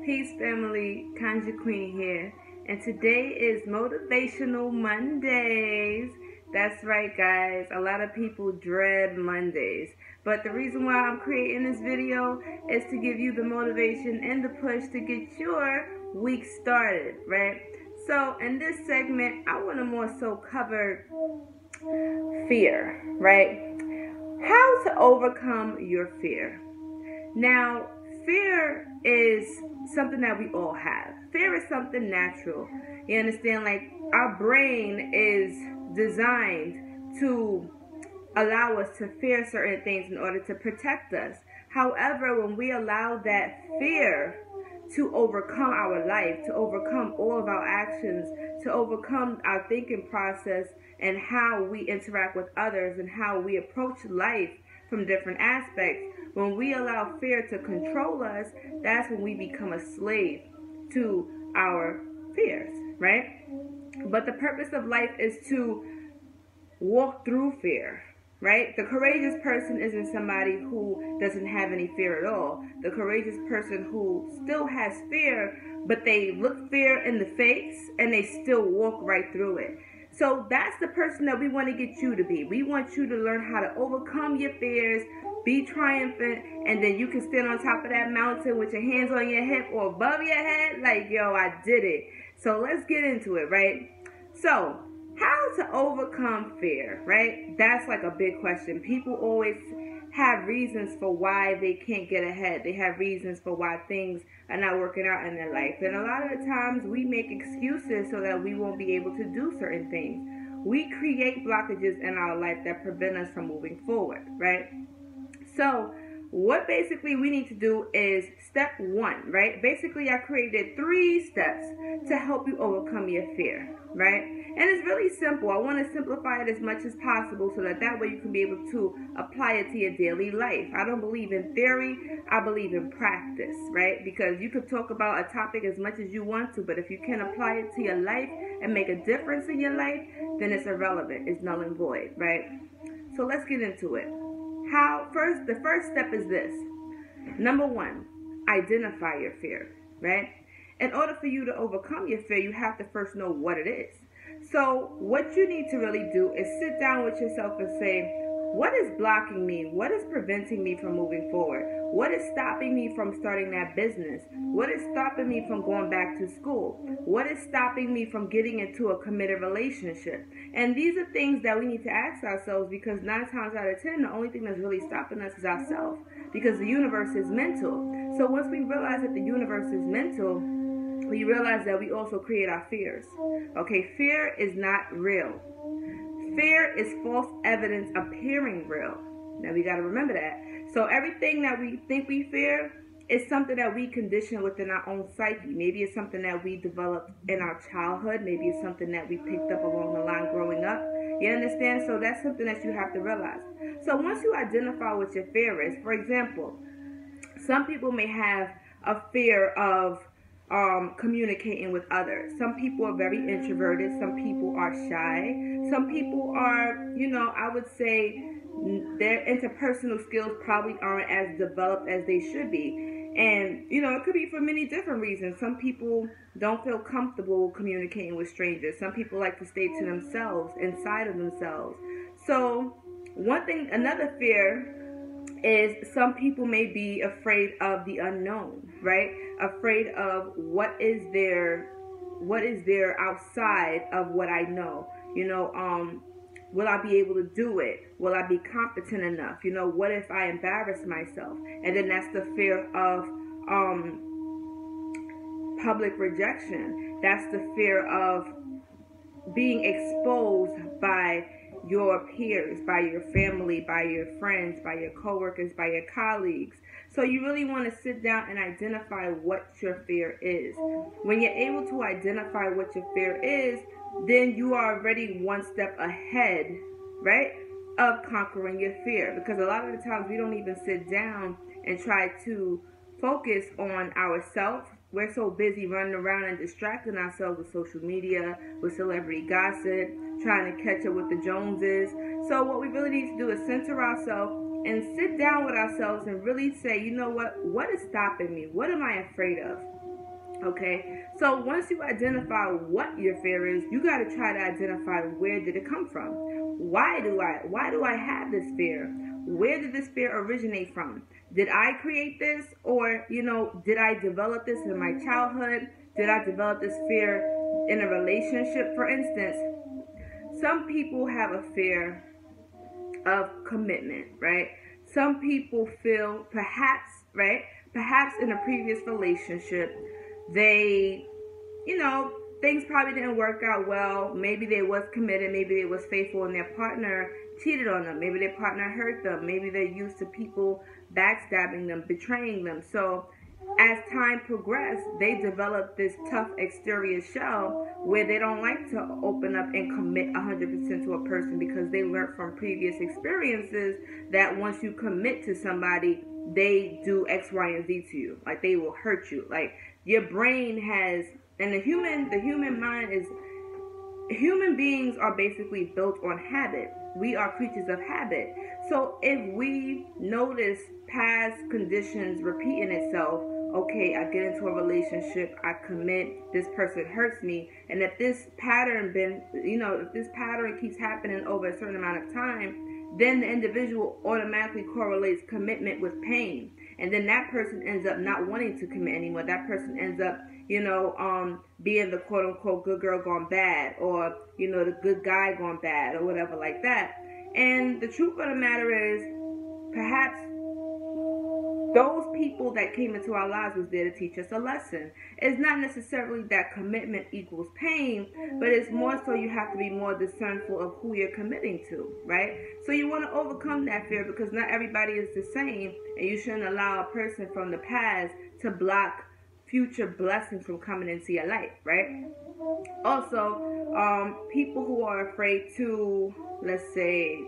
Peace family, Conjure Queen here, and today is Motivational Mondays. That's right guys, a lot of people dread Mondays, but the reason why I'm creating this video is to give you the motivation and the push to get your week started, right? So in this segment, I want to more so cover fear, right? How to overcome your fear. Now, fear is something that we all have. Fear is something natural. You understand? Like, our brain is designed to allow us to fear certain things in order to protect us. However, when we allow that fear to overcome our life, to overcome all of our actions, to overcome our thinking process and how we interact with others and how we approach life from different aspects, when we allow fear to control us, that's when we become a slave to our fears, right? But the purpose of life is to walk through fear, right? The courageous person isn't somebody who doesn't have any fear at all. The courageous person who still has fear, but they look fear in the face and they still walk right through it. So that's the person that we want to get you to be. We want you to learn how to overcome your fears, be triumphant, and then you can stand on top of that mountain with your hands on your hip or above your head like, yo, I did it. So let's get into it, right? So how to overcome fear, right? That's like a big question. People always have reasons for why they can't get ahead. They have reasons for why things are not working out in their life. And a lot of the times we make excuses so that we won't be able to do certain things. We create blockages in our life that prevent us from moving forward, right? So what basically we need to do is step one, right? Basically, I created 3 steps to help you overcome your fear, right? And it's really simple. I want to simplify it as much as possible so that way you can be able to apply it to your daily life. I don't believe in theory. I believe in practice, right? Because you could talk about a topic as much as you want to, but if you can't apply it to your life and make a difference in your life, then it's irrelevant. It's null and void, right? So let's get into it. The first step is this. Number 1, identify your fear, right? In order for you to overcome your fear, you have to first know what it is. So what you need to really do is sit down with yourself and say, what is blocking me? What is preventing me from moving forward? What is stopping me from starting that business? What is stopping me from going back to school? What is stopping me from getting into a committed relationship? And these are things that we need to ask ourselves, because 9 times out of 10, the only thing that's really stopping us is ourselves, because the universe is mental. So once we realize that the universe is mental, we realize that we also create our fears. Okay, fear is not real. Fear is false evidence appearing real. Now we got to remember that. So everything that we think we fear is something that we condition within our own psyche. Maybe it's something that we developed in our childhood. Maybe it's something that we picked up along the line growing up. You understand? So that's something that you have to realize. So once you identify what your fear is, for example, some people may have a fear of communicating with others. Some people are very introverted. Some people are shy. Some people are, I would say their interpersonal skills probably aren't as developed as they should be. And, it could be for many different reasons. Some people don't feel comfortable communicating with strangers. Some people like to stay to themselves, inside of themselves. So another fear is some people may be afraid of the unknown, right? Afraid of what is there outside of what I know. Will I be able to do it? Will I be competent enough? What if I embarrass myself? And then that's the fear of public rejection. That's the fear of being exposed by your peers, by your family, by your friends, by your coworkers, by your colleagues. So you really want to sit down and identify what your fear is. When you're able to identify what your fear is, then you are already one step ahead, right, of conquering your fear. Because a lot of the times we don't even sit down and try to focus on ourselves. We're so busy running around and distracting ourselves with social media, with celebrity gossip, trying to catch up with the Joneses. So what we really need to do is center ourselves and sit down with ourselves and really say, what is stopping me? What am I afraid of? Okay, so once you identify what your fear is, you got to try to identify where did it come from. Why do I have this fear? Where did this fear originate from? Did I create this, or did I develop this in my childhood? Did I develop this fear in a relationship? For instance, some people have a fear of commitment, right? Some people feel perhaps in a previous relationship, they, things probably didn't work out well. Maybe they was committed, maybe they was faithful, and their partner cheated on them. Maybe their partner hurt them. Maybe they're used to people backstabbing them, betraying them. So as time progressed, they develop this tough exterior shell where they don't like to open up and commit 100% to a person, because they learned from previous experiences that once you commit to somebody, they do X, Y, and Z to you. Like, they will hurt you. Like, your brain has, and the human mind is, human beings are basically built on habit. We are creatures of habit. So if we notice past conditions repeating itself, okay, I get into a relationship, I commit, this person hurts me, and if this pattern keeps happening over a certain amount of time, then the individual automatically correlates commitment with pain. And then that person ends up not wanting to commit anymore. That person ends up, being the quote unquote good girl gone bad, or, the good guy gone bad, or whatever like that. And the truth of the matter is, perhaps those people that came into our lives was there to teach us a lesson. It's not necessarily that commitment equals pain, but it's more so you have to be more discernful of who you're committing to, right? So you want to overcome that fear, because not everybody is the same, and you shouldn't allow a person from the past to block future blessings from coming into your life, right? Also, people who are afraid to, let's say,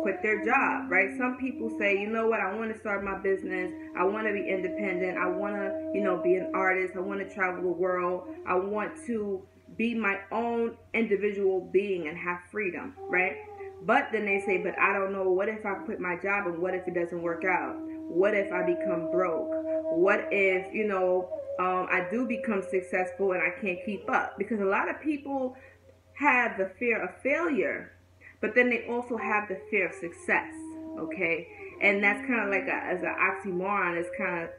quit their job, right? Some people say, you know what, I want to start my business, I want to be independent, I want to, be an artist, I want to travel the world, I want to be my own individual being and have freedom, right? But then they say, but I don't know, what if I quit my job, and what if it doesn't work out? What if I become broke? What if, I do become successful and I can't keep up? Because a lot of people have the fear of failure, but then they also have the fear of success, okay? And that's kind of like as an oxymoron. It's kind of,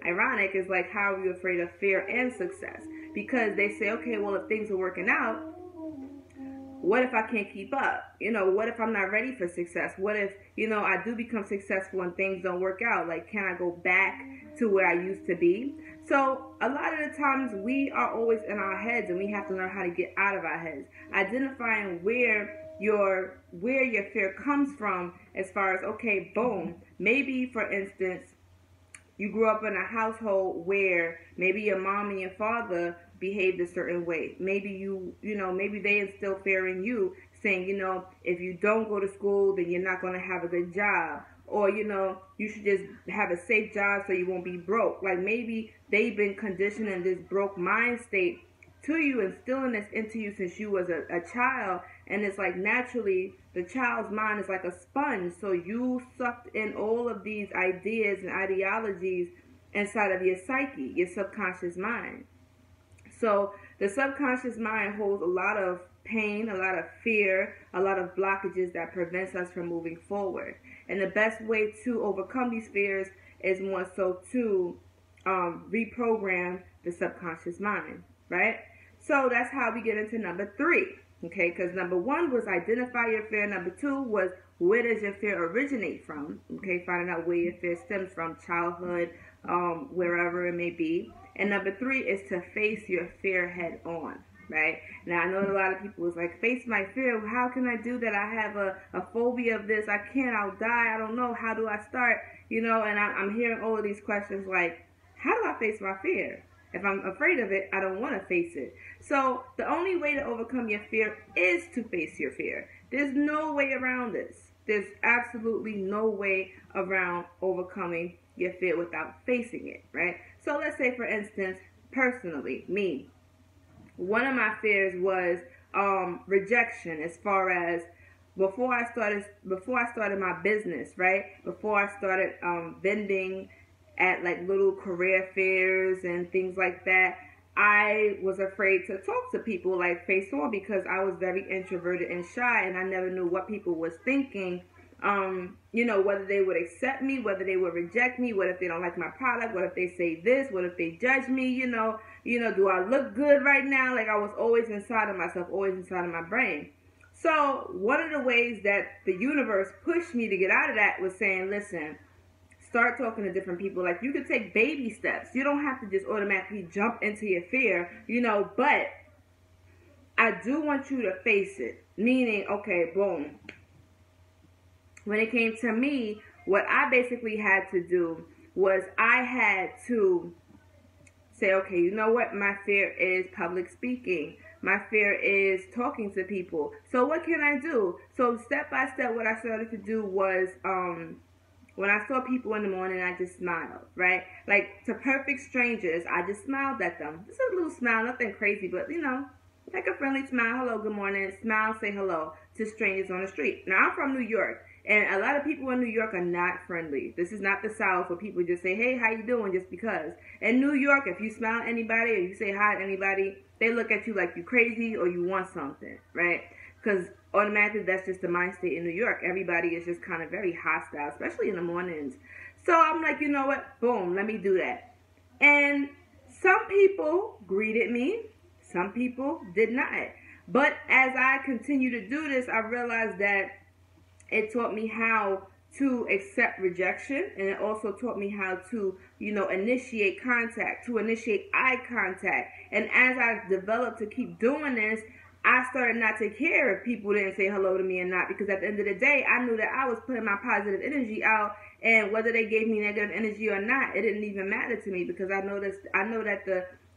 ironic. It's like, how are you afraid of fear and success? Because they say, okay, well, if things are working out, what if I can't keep up? What if I'm not ready for success? What if, I do become successful and things don't work out? Like, can I go back to where I used to be? So a lot of the times we are always in our heads, and we have to learn how to get out of our heads. Identifying where your fear comes from, as far as, okay, boom, maybe, for instance, you grew up in a household where maybe your mom and your father behaved a certain way. Maybe maybe they instill fear in you, saying, if you don't go to school, then you're not going to have a good job. Or, you should just have a safe job so you won't be broke. Like, maybe they've been conditioning this broke mind state to you, instilling this into you since you was a child. And it's like, naturally, the child's mind is like a sponge. So you sucked in all of these ideas and ideologies inside of your psyche, your subconscious mind. So the subconscious mind holds a lot of pain, a lot of fear, a lot of blockages that prevents us from moving forward. And the best way to overcome these fears is more so to reprogram the subconscious mind, right? So that's how we get into number 3, okay? Because number 1 was identify your fear. Number 2 was, where does your fear originate from? Okay, finding out where your fear stems from, childhood, wherever it may be. And number 3 is to face your fear head on, right? Now, I know a lot of people was like, face my fear. How can I do that? I have a phobia of this. I can't. I'll die. I don't know. How do I start? And I'm hearing all of these questions like, how do I face my fear? If I'm afraid of it, I don't want to face it. So the only way to overcome your fear is to face your fear. There's no way around this. There's absolutely no way around overcoming your fear without facing it, right? So let's say, for instance, personally, me, one of my fears was rejection, as far as before I started my business, right? Before I started vending at like little career fairs and things like that, I was afraid to talk to people like face on because I was very introverted and shy, and I never knew what people was thinking. Whether they would accept me, whether they would reject me, what if they don't like my product, what if they say this, what if they judge me, do I look good right now? Like I was always inside of myself, always inside of my brain. So one of the ways that the universe pushed me to get out of that was saying, listen, start talking to different people. Like you could take baby steps. You don't have to just automatically jump into your fear, but I do want you to face it. Meaning, okay, boom. When it came to me, what I basically had to do was I had to say, okay, you know what? My fear is public speaking. My fear is talking to people. So what can I do? So step by step, what I started to do was, when I saw people in the morning, I just smiled, right? Like to perfect strangers, I just smiled at them. Just a little smile, nothing crazy, but like a friendly smile. Hello, good morning. Smile, say hello to strangers on the street. Now I'm from New York. And a lot of people in New York are not friendly. This is not the South where people just say, hey, how you doing, just because. In New York, if you smile at anybody or you say hi to anybody, they look at you like you crazy or you want something, right? Because automatically that's just the mind state in New York. Everybody is just kind of very hostile, especially in the mornings. So I'm like, you know what? Boom, let me do that. And some people greeted me. Some people did not. But as I continue to do this, I realized that it taught me how to accept rejection, and it also taught me how to, initiate contact, to initiate eye contact. And as I developed to keep doing this, I started not to care if people didn't say hello to me or not, because at the end of the day, I knew that I was putting my positive energy out, and whether they gave me negative energy or not, it didn't even matter to me, because I know that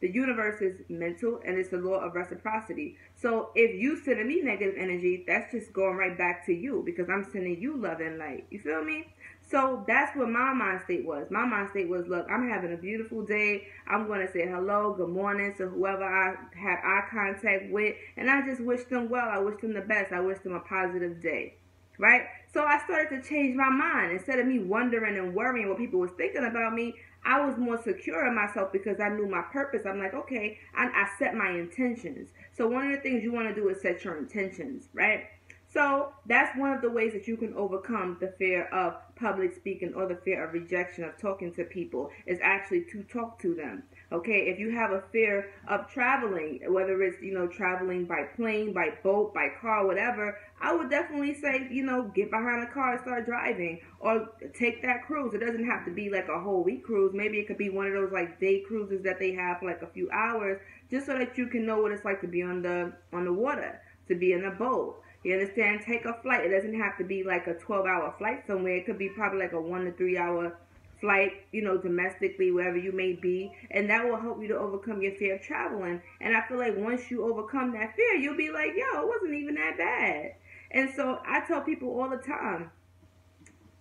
the universe is mental and it's the law of reciprocity. So if you send me negative energy, that's just going right back to you, because I'm sending you love and light. You feel me? So that's what my mind state was. My mind state was, look, I'm having a beautiful day. I'm going to say hello, good morning to whoever I have eye contact with. And I just wish them well. I wish them the best. I wish them a positive day. Right? So I started to change my mind. Instead of me wondering and worrying what people was thinking about me, I was more secure in myself because I knew my purpose. I'm like, okay, I set my intentions. So one of the things you want to do is set your intentions, right? So that's one of the ways that you can overcome the fear of public speaking or the fear of rejection, of talking to people, is actually to talk to them. Okay, if you have a fear of traveling, whether it's, traveling by plane, by boat, by car, whatever, I would definitely say, get behind a car and start driving, or take that cruise. It doesn't have to be like a whole week cruise. Maybe it could be one of those like day cruises that they have for like a few hours, just so that you can know what it's like to be on the water, to be in a boat. You understand? Take a flight. It doesn't have to be like a 12-hour flight somewhere. It could be probably like a 1 to 3 hour flight, domestically, wherever you may be. And that will help you to overcome your fear of traveling. And I feel like once you overcome that fear, you'll be like, yo, it wasn't even that bad. And so I tell people all the time,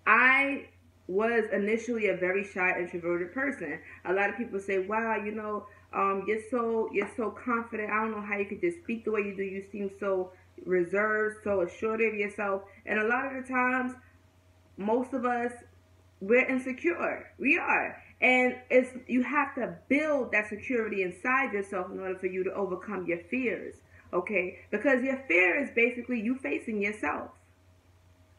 I was initially a very shy, introverted person. A lot of people say, wow, you're so confident. I don't know how you could just speak the way you do. You seem so reserved, so assured of yourself. And a lot of the times, most of us, we're insecure. We are. And you have to build that security inside yourself in order for you to overcome your fears. Okay? Because your fear is basically you facing yourself.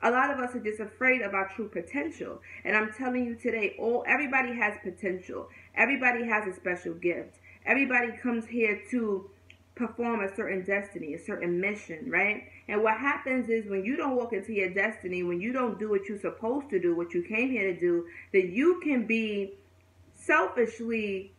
A lot of us are just afraid of our true potential. And I'm telling you today, everybody has potential. Everybody has a special gift. Everybody comes here to perform a certain destiny, a certain mission, right? And what happens is when you don't walk into your destiny, when you don't do what you're supposed to do, what you came here to do, then you can be selfishly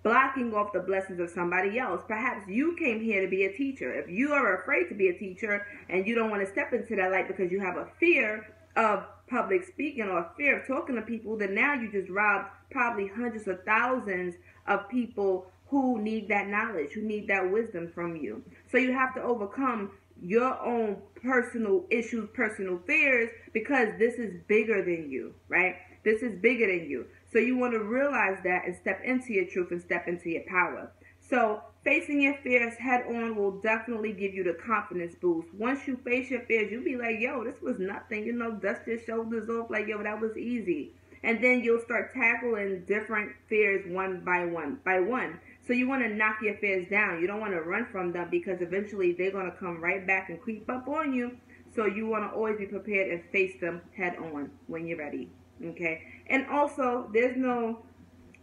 blocking off the blessings of somebody else. Perhaps you came here to be a teacher. If you are afraid to be a teacher and you don't want to step into that light because you have a fear of public speaking or a fear of talking to people, then now you just robbed probably hundreds of thousands of people who need that knowledge, who need that wisdom from you. So you have to overcome your own personal issues, personal fears, because this is bigger than you, right? This is bigger than you. So you want to realize that and step into your truth and step into your power. So facing your fears head on will definitely give you the confidence boost. Once you face your fears, you'll be like, yo, this was nothing. Dust your shoulders off like, yo, that was easy. And then you'll start tackling different fears one by one. So you want to knock your fears down. You don't want to run from them, because eventually they're going to come right back and creep up on you. So you want to always be prepared and face them head on when you're ready. Okay? And also, there's no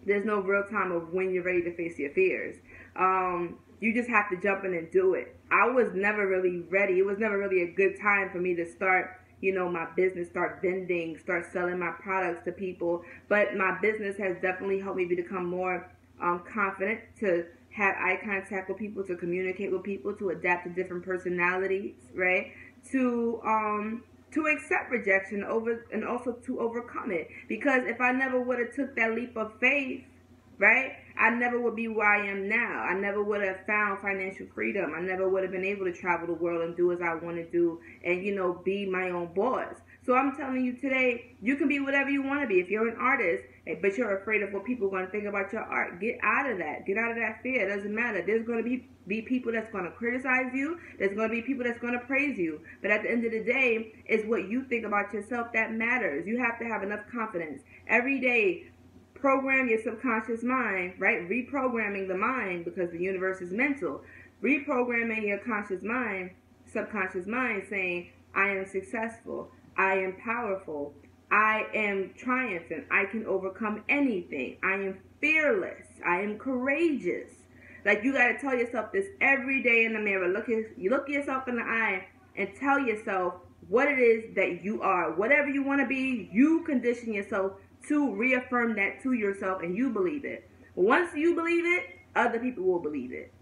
real time of when you're ready to face your fears. You just have to jump in and do it. I was never really ready. It was never really a good time for me to start, my business, start vending, start selling my products to people. But my business has definitely helped me become more confident, to have eye contact with people, to communicate with people, to adapt to different personalities, right? To accept rejection and also to overcome it. Because if I never would have took that leap of faith, right, I never would be where I am now. I never would have found financial freedom. I never would have been able to travel the world and do as I want to do, and be my own boss. So I'm telling you today, you can be whatever you want to be. If you're an artist, but you're afraid of what people are going to think about your art, get out of that. Get out of that fear. It doesn't matter. There's going to be people that's going to criticize you. There's going to be people that's going to praise you. But at the end of the day, it's what you think about yourself that matters. You have to have enough confidence. Every day, program your subconscious mind, right? Reprogramming the mind, because the universe is mental. Reprogramming your subconscious mind, saying, I am successful. I am powerful. I am triumphant. I can overcome anything. I am fearless. I am courageous. Like, you got to tell yourself this every day in the mirror. Look yourself in the eye and tell yourself what it is that you are. Whatever you want to be, you condition yourself to reaffirm that to yourself, and you believe it. Once you believe it, other people will believe it.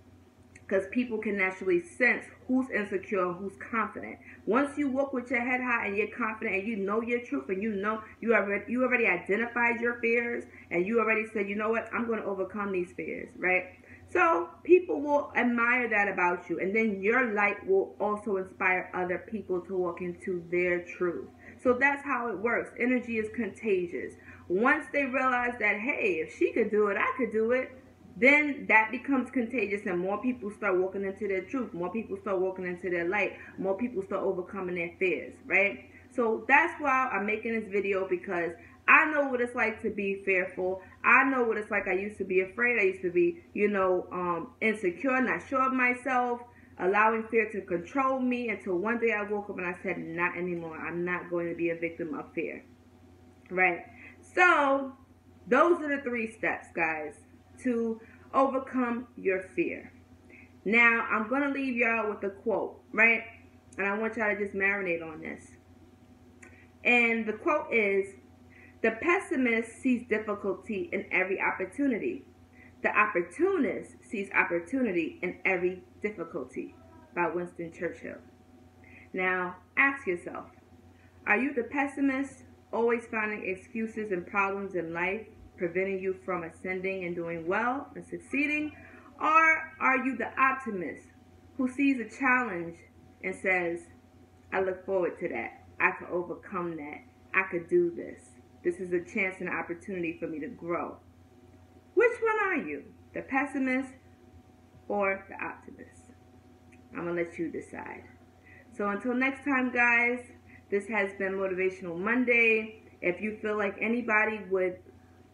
Because people can naturally sense who's insecure and who's confident. Once you walk with your head high and you're confident and you know your truth, and you already identified your fears, and you already said, you know what, I'm going to overcome these fears, right? So people will admire that about you, and then your light will also inspire other people to walk into their truth. So that's how it works. Energy is contagious. Once they realize that, hey, if she could do it, I could do it, then that becomes contagious, and more people start walking into their truth. More people start walking into their light. More people start overcoming their fears, right? So that's why I'm making this video, because I know what it's like to be fearful. I know what it's like. I used to be afraid. I used to be, insecure, not sure of myself, allowing fear to control me, until one day I woke up and I said, not anymore. I'm not going to be a victim of fear, right? So those are the 3 steps, guys, to overcome your fear. Now, I'm going to leave y'all with a quote, right? And I want y'all to just marinate on this. And the quote is, the pessimist sees difficulty in every opportunity. The opportunist sees opportunity in every difficulty, by Winston Churchill. Now, ask yourself, are you the pessimist, always finding excuses and problems in life, preventing you from ascending and doing well and succeeding? Or are you the optimist, who sees a challenge and says, I look forward to that. I could overcome that. I could do this. This is a chance and an opportunity for me to grow. Which one are you? The pessimist or the optimist? I'm going to let you decide. So until next time, guys, this has been Motivational Monday. If you feel like anybody would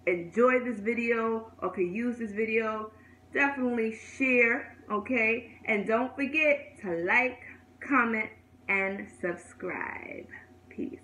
enjoy this video or could use this video, definitely share, okay? And don't forget to like, comment, and subscribe. Peace.